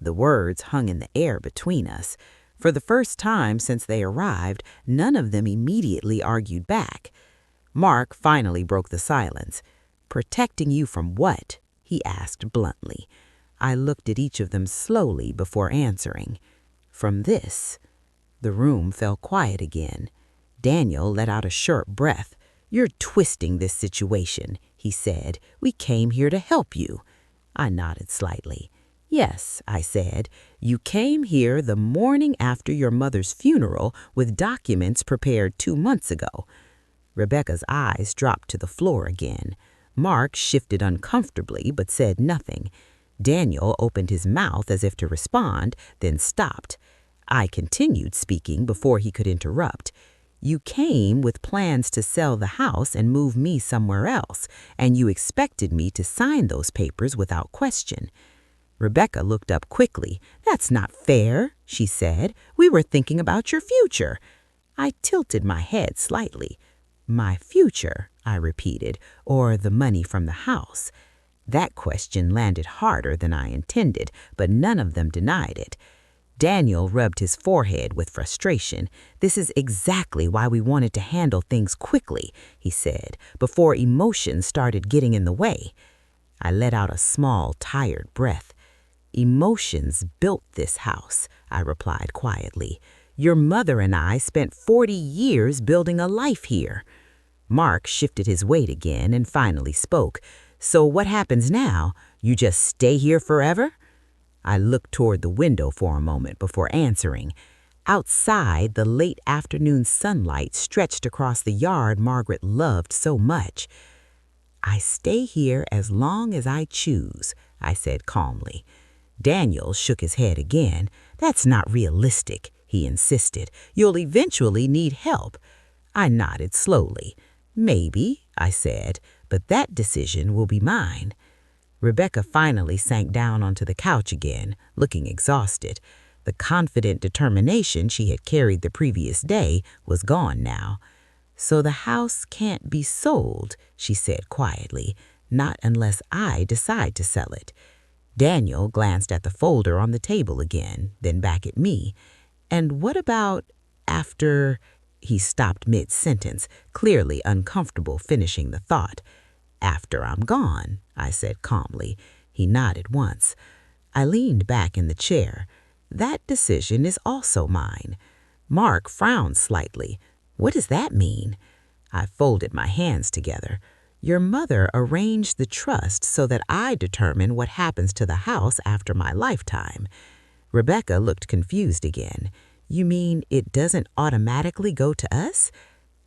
The words hung in the air between us. For the first time since they arrived, none of them immediately argued back. Mark finally broke the silence. Protecting you from what? He asked bluntly. I looked at each of them slowly before answering. From this. The room fell quiet again. Daniel let out a short breath. You're twisting this situation, he said. We came here to help you. I nodded slightly. Yes, I said. You came here the morning after your mother's funeral with documents prepared 2 months ago. Rebecca's eyes dropped to the floor again. Mark shifted uncomfortably but said nothing. Daniel opened his mouth as if to respond, then stopped. I continued speaking before he could interrupt. You came with plans to sell the house and move me somewhere else, and you expected me to sign those papers without question. Rebecca looked up quickly. That's not fair, she said. We were thinking about your future. I tilted my head slightly. My future, I repeated, or the money from the house. That question landed harder than I intended, but none of them denied it. Daniel rubbed his forehead with frustration. This is exactly why we wanted to handle things quickly, he said, before emotions started getting in the way. I let out a small, tired breath. Emotions built this house, I replied quietly. Your mother and I spent 40 years building a life here. Mark shifted his weight again and finally spoke. So what happens now? You just stay here forever? I looked toward the window for a moment before answering. Outside, the late afternoon sunlight stretched across the yard Margaret loved so much. I stay here as long as I choose, I said calmly. Daniel shook his head again. That's not realistic, he insisted. You'll eventually need help. I nodded slowly. Maybe, I said, but that decision will be mine. Rebecca finally sank down onto the couch again, looking exhausted. The confident determination she had carried the previous day was gone now. So the house can't be sold, she said quietly, not unless I decide to sell it. Daniel glanced at the folder on the table again, then back at me. And what about after... He stopped mid-sentence, clearly uncomfortable finishing the thought. After I'm gone, I said calmly. He nodded once. I leaned back in the chair. That decision is also mine. Mark frowned slightly. What does that mean? I folded my hands together. Your mother arranged the trust so that I determine what happens to the house after my lifetime. Rebecca looked confused again. You mean it doesn't automatically go to us?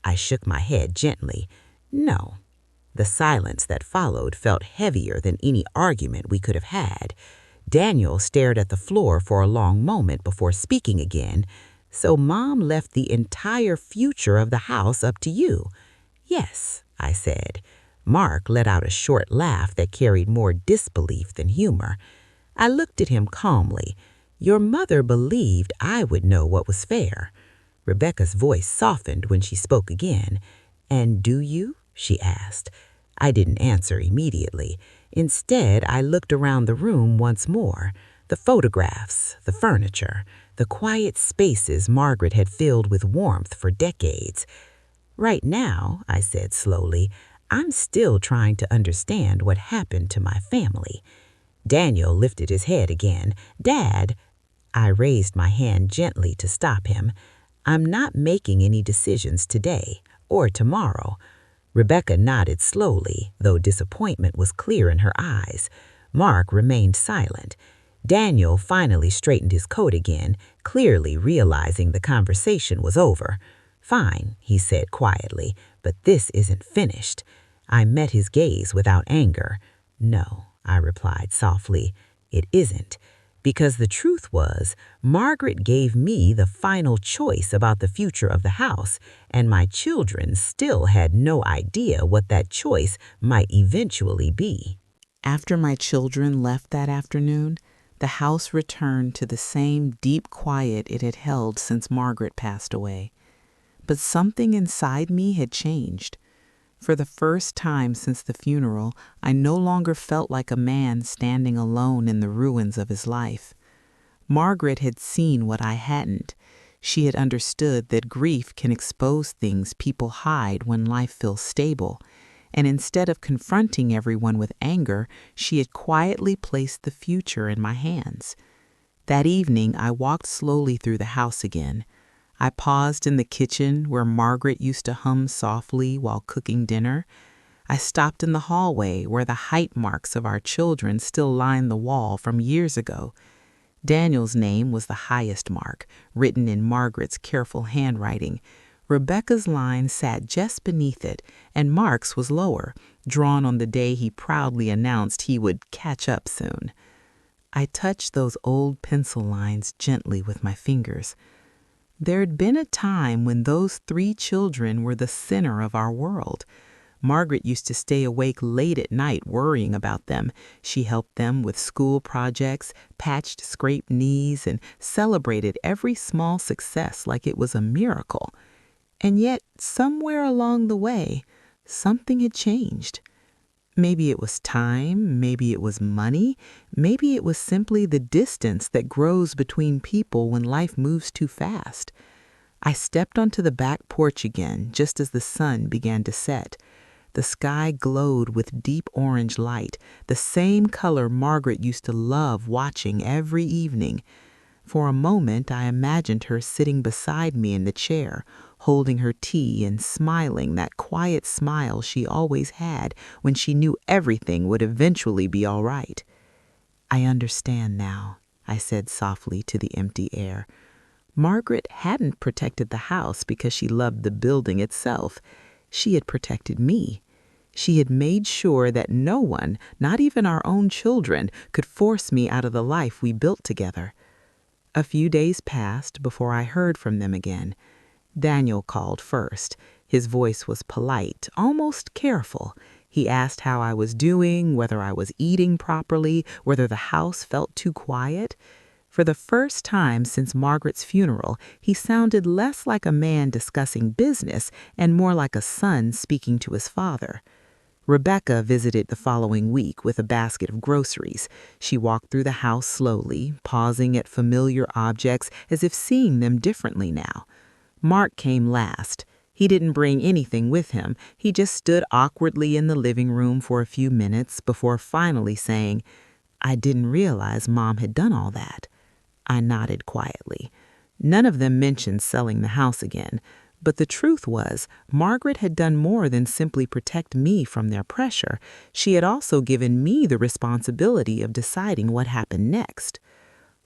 I shook my head gently. No. The silence that followed felt heavier than any argument we could have had. Daniel stared at the floor for a long moment before speaking again. So Mom left the entire future of the house up to you. Yes, I said. Mark let out a short laugh that carried more disbelief than humor. I looked at him calmly. Your mother believed I would know what was fair. Rebecca's voice softened when she spoke again. And do you? She asked. I didn't answer immediately. Instead, I looked around the room once more. The photographs, the furniture, the quiet spaces Margaret had filled with warmth for decades. Right now, I said slowly, I'm still trying to understand what happened to my family. Daniel lifted his head again. Dad, I raised my hand gently to stop him. I'm not making any decisions today or tomorrow. Rebecca nodded slowly, though disappointment was clear in her eyes. Mark remained silent. Daniel finally straightened his coat again, clearly realizing the conversation was over. "Fine," he said quietly, "but this isn't finished." I met his gaze without anger. "No," I replied softly, "it isn't." Because the truth was, Margaret gave me the final choice about the future of the house, and my children still had no idea what that choice might eventually be. After my children left that afternoon, the house returned to the same deep quiet it had held since Margaret passed away. But something inside me had changed. For the first time since the funeral, I no longer felt like a man standing alone in the ruins of his life. Margaret had seen what I hadn't. She had understood that grief can expose things people hide when life feels stable, and instead of confronting everyone with anger, she had quietly placed the future in my hands. That evening, I walked slowly through the house again. I paused in the kitchen where Margaret used to hum softly while cooking dinner. I stopped in the hallway where the height marks of our children still lined the wall from years ago. Daniel's name was the highest mark, written in Margaret's careful handwriting. Rebecca's line sat just beneath it, and Mark's was lower, drawn on the day he proudly announced he would catch up soon. I touched those old pencil lines gently with my fingers. There had been a time when those 3 children were the center of our world. Margaret used to stay awake late at night worrying about them. She helped them with school projects, patched scraped knees, and celebrated every small success like it was a miracle. And yet, somewhere along the way, something had changed. Maybe it was time, maybe it was money, maybe it was simply the distance that grows between people when life moves too fast. I stepped onto the back porch again just as the sun began to set. The sky glowed with deep orange light, the same color Margaret used to love watching every evening. For a moment, I imagined her sitting beside me in the chair, holding her tea and smiling that quiet smile she always had when she knew everything would eventually be all right. "I understand now," I said softly to the empty air. Margaret hadn't protected the house because she loved the building itself. She had protected me. She had made sure that no one, not even our own children, could force me out of the life we built together. A few days passed before I heard from them again. Daniel called first. His voice was polite, almost careful. He asked how I was doing, whether I was eating properly, whether the house felt too quiet. For the first time since Margaret's funeral, he sounded less like a man discussing business and more like a son speaking to his father. Rebecca visited the following week with a basket of groceries. She walked through the house slowly, pausing at familiar objects as if seeing them differently now. Mark came last. He didn't bring anything with him. He just stood awkwardly in the living room for a few minutes before finally saying, "I didn't realize Mom had done all that." I nodded quietly. None of them mentioned selling the house again. But the truth was, Margaret had done more than simply protect me from their pressure. She had also given me the responsibility of deciding what happened next.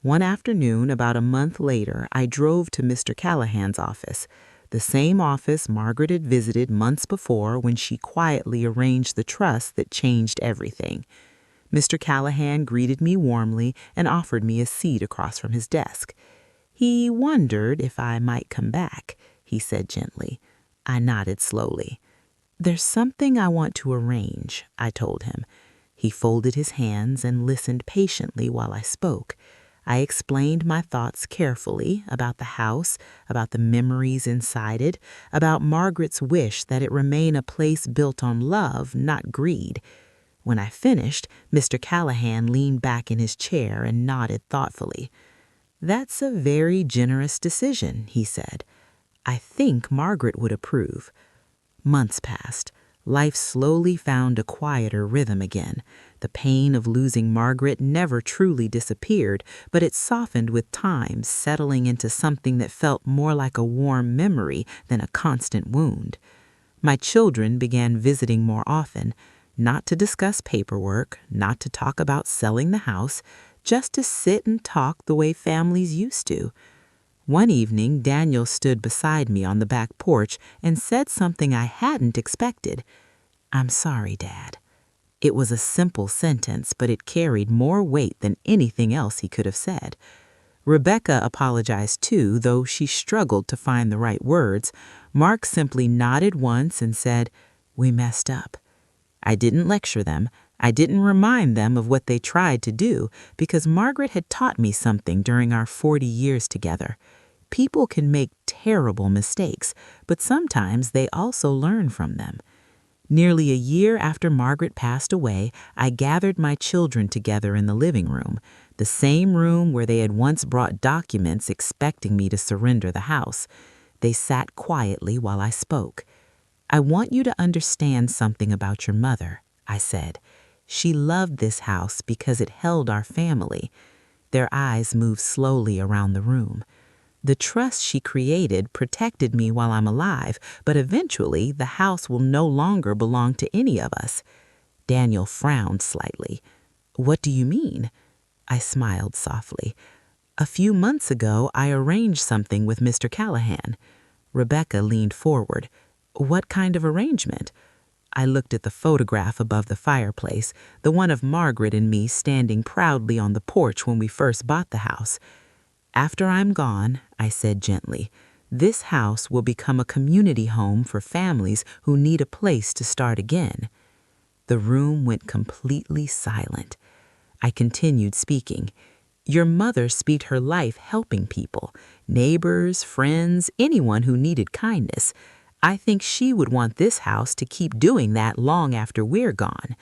One afternoon, about a month later, I drove to Mr. Callahan's office, the same office Margaret had visited months before when she quietly arranged the trust that changed everything. Mr. Callahan greeted me warmly and offered me a seat across from his desk. He wondered if I might come back, he said gently. I nodded slowly. "There's something I want to arrange," I told him. He folded his hands and listened patiently while I spoke. I explained my thoughts carefully about the house, about the memories inside it, about Margaret's wish that it remain a place built on love, not greed. When I finished, Mr. Callahan leaned back in his chair and nodded thoughtfully. "That's a very generous decision," he said. "I think Margaret would approve." Months passed. Life slowly found a quieter rhythm again. The pain of losing Margaret never truly disappeared, but it softened with time, settling into something that felt more like a warm memory than a constant wound. My children began visiting more often, not to discuss paperwork, not to talk about selling the house, just to sit and talk the way families used to. One evening, Daniel stood beside me on the back porch and said something I hadn't expected. "I'm sorry, Dad." It was a simple sentence, but it carried more weight than anything else he could have said. Rebecca apologized too, though she struggled to find the right words. Mark simply nodded once and said, "We messed up." I didn't lecture them. I didn't remind them of what they tried to do, because Margaret had taught me something during our 40 years together. People can make terrible mistakes, but sometimes they also learn from them. Nearly a year after Margaret passed away, I gathered my children together in the living room, the same room where they had once brought documents expecting me to surrender the house. They sat quietly while I spoke. "I want you to understand something about your mother," I said. "She loved this house because it held our family." Their eyes moved slowly around the room. "The trust she created protected me while I'm alive, but eventually the house will no longer belong to any of us." Daniel frowned slightly. "What do you mean?" I smiled softly. "A few months ago, I arranged something with Mr. Callahan." Rebecca leaned forward. "What kind of arrangement?" I looked at the photograph above the fireplace, the one of Margaret and me standing proudly on the porch when we first bought the house. "After I'm gone," I said gently, "this house will become a community home for families who need a place to start again." The room went completely silent. I continued speaking. "Your mother spent her life helping people, neighbors, friends, anyone who needed kindness. I think she would want this house to keep doing that long after we're gone."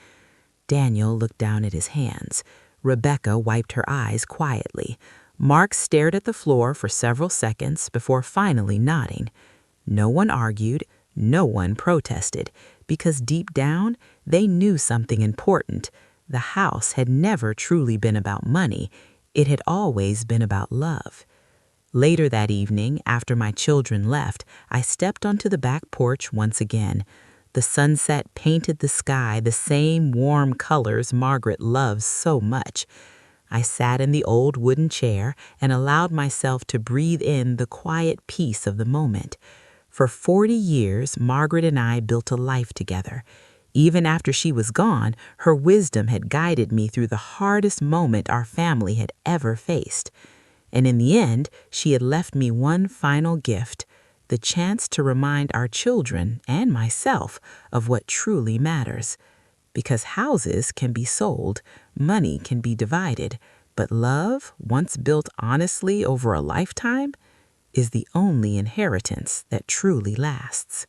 Daniel looked down at his hands. Rebecca wiped her eyes quietly. Mark stared at the floor for several seconds before finally nodding. No one argued, no one protested, because deep down, they knew something important. The house had never truly been about money. It had always been about love. Later that evening, after my children left, I stepped onto the back porch once again. The sunset painted the sky the same warm colors Margaret loves so much. I sat in the old wooden chair and allowed myself to breathe in the quiet peace of the moment. For 40 years, Margaret and I built a life together. Even after she was gone, her wisdom had guided me through the hardest moment our family had ever faced. And in the end, she had left me one final gift, the chance to remind our children and myself of what truly matters. Because houses can be sold, money can be divided, but love, once built honestly over a lifetime, is the only inheritance that truly lasts.